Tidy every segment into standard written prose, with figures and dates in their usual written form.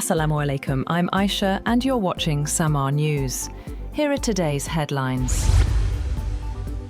Assalamu alaikum, I'm Aisha and you're watching SAMAA News. Here are today's headlines.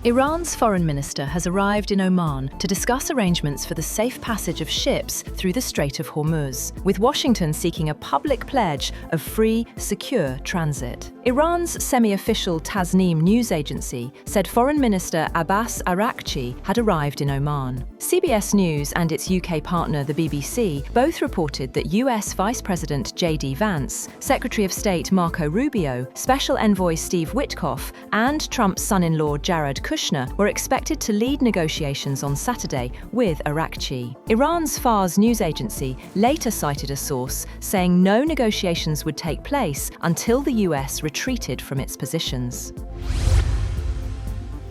Iran's foreign minister has arrived in Oman to discuss arrangements for the safe passage of ships through the Strait of Hormuz, with Washington seeking a public pledge of free, secure transit. Iran's semi-official Tasnim news agency said Foreign Minister Abbas Araghchi had arrived in Oman. CBS News and its UK partner, the BBC, both reported that US Vice President J.D. Vance, Secretary of State Marco Rubio, Special Envoy Steve Witkoff, and Trump's son-in-law Jared Kushner were expected to lead negotiations on Saturday with Araghchi. Iran's Fars news agency later cited a source saying no negotiations would take place until the US retreated from its positions.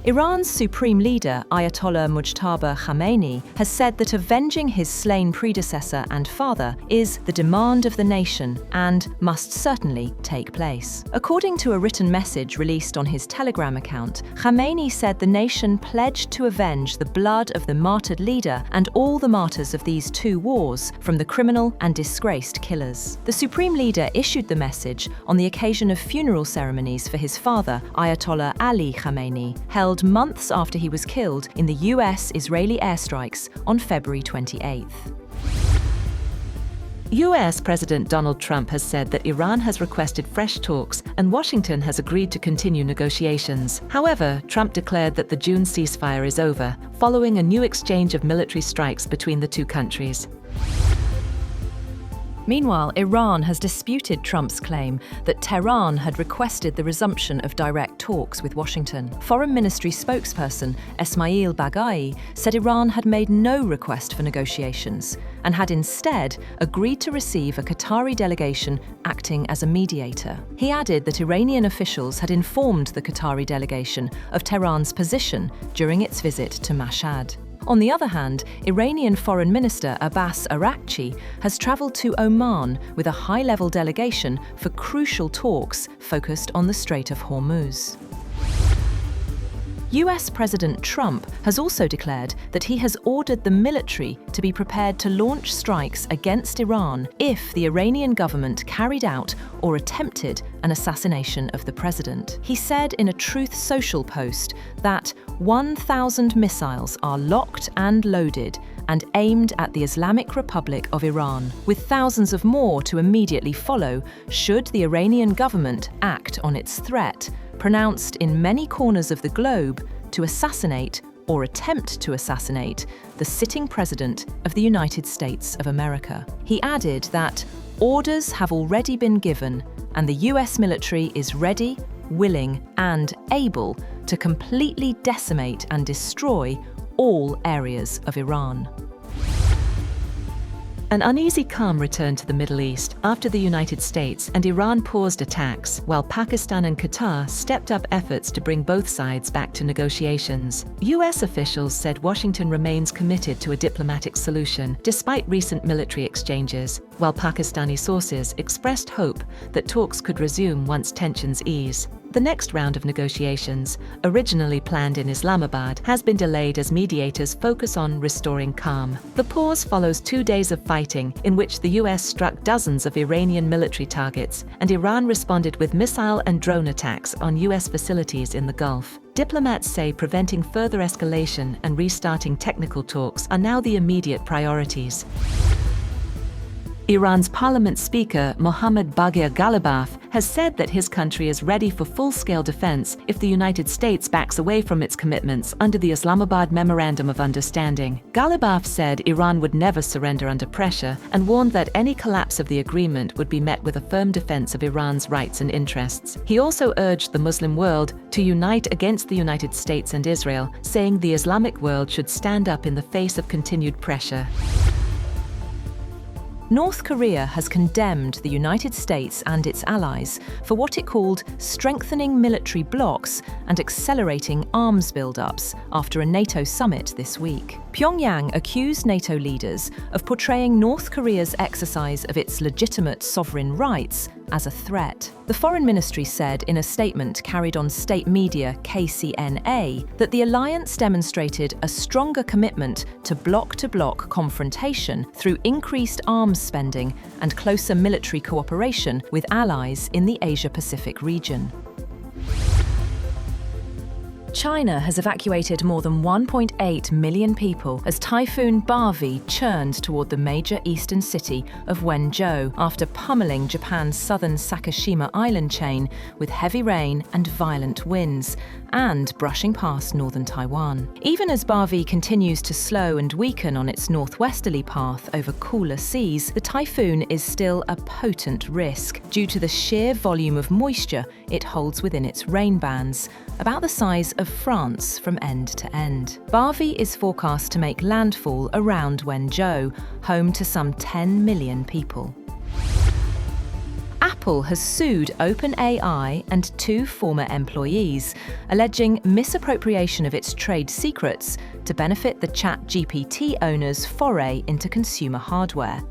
Iran's supreme leader, Ayatollah Mujtaba Khamenei, has said that avenging his slain predecessor and father is the demand of the nation and must certainly take place. According to a written message released on his Telegram account, Khamenei said the nation pledged to avenge the blood of the martyred leader and all the martyrs of these two wars from the criminal and disgraced killers. The supreme leader issued the message on the occasion of funeral ceremonies for his father, Ayatollah Ali Khamenei, held months after he was killed in the US-Israeli airstrikes on February 28th. US President Donald Trump has said that Iran has requested fresh talks and Washington has agreed to continue negotiations. However, Trump declared that the June ceasefire is over, following a new exchange of military strikes between the two countries. Meanwhile, Iran has disputed Trump's claim that Tehran had requested the resumption of direct talks with Washington. Foreign Ministry spokesperson Esmail Baghai said Iran had made no request for negotiations and had instead agreed to receive a Qatari delegation acting as a mediator. He added that Iranian officials had informed the Qatari delegation of Tehran's position during its visit to Mashhad. On the other hand, Iranian Foreign Minister Abbas Araghchi has travelled to Oman with a high-level delegation for crucial talks focused on the Strait of Hormuz. US President Trump has also declared that he has ordered the military to be prepared to launch strikes against Iran if the Iranian government carried out or attempted an assassination of the president. He said in a Truth Social post that 1,000 missiles are locked and loaded and aimed at the Islamic Republic of Iran, with thousands of more to immediately follow should the Iranian government act on its threat, pronounced in many corners of the globe, to assassinate or attempt to assassinate the sitting president of the United States of America. He added that orders have already been given and the US military is ready, willing and able to completely decimate and destroy all areas of Iran. An uneasy calm returned to the Middle East after the United States and Iran paused attacks, while Pakistan and Qatar stepped up efforts to bring both sides back to negotiations. US officials said Washington remains committed to a diplomatic solution despite recent military exchanges, while Pakistani sources expressed hope that talks could resume once tensions ease. The next round of negotiations, originally planned in Islamabad, has been delayed as mediators focus on restoring calm. The pause follows 2 days of fighting in which the US struck dozens of Iranian military targets and Iran responded with missile and drone attacks on US facilities in the Gulf. Diplomats say preventing further escalation and restarting technical talks are now the immediate priorities. Iran's parliament speaker, Mohammad Baghir Ghalibaf, has said that his country is ready for full-scale defense if the United States backs away from its commitments under the Islamabad Memorandum of Understanding. Ghalibaf said Iran would never surrender under pressure and warned that any collapse of the agreement would be met with a firm defense of Iran's rights and interests. He also urged the Muslim world to unite against the United States and Israel, saying the Islamic world should stand up in the face of continued pressure. North Korea has condemned the United States and its allies for what it called strengthening military blocs and accelerating arms build-ups after a NATO summit this week. Pyongyang accused NATO leaders of portraying North Korea's exercise of its legitimate sovereign rights as a threat. The Foreign Ministry said in a statement carried on state media KCNA that the alliance demonstrated a stronger commitment to bloc-to-bloc confrontation through increased arms spending and closer military cooperation with allies in the Asia-Pacific region. China has evacuated more than 1.8 million people as Typhoon Barvi churned toward the major eastern city of Wenzhou after pummeling Japan's southern Sakishima island chain with heavy rain and violent winds, and brushing past northern Taiwan. Even as Barvi continues to slow and weaken on its northwesterly path over cooler seas, the typhoon is still a potent risk due to the sheer volume of moisture it holds within its rain bands, about the size of France from end to end. Barvi is forecast to make landfall around Wenzhou, home to some 10 million people. Apple has sued OpenAI and 2 former employees, alleging misappropriation of its trade secrets to benefit the ChatGPT owner's foray into consumer hardware.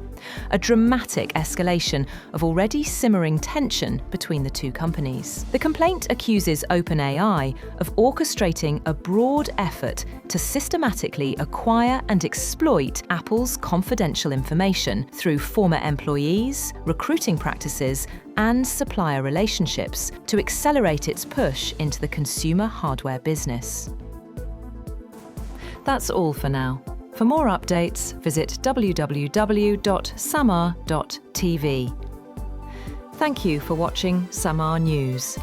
A dramatic escalation of already simmering tension between the 2 companies. The complaint accuses OpenAI of orchestrating a broad effort to systematically acquire and exploit Apple's confidential information through former employees, recruiting practices, and supplier relationships to accelerate its push into the consumer hardware business. That's all for now. For more updates, visit www.samaa.tv. Thank you for watching SAMAA News.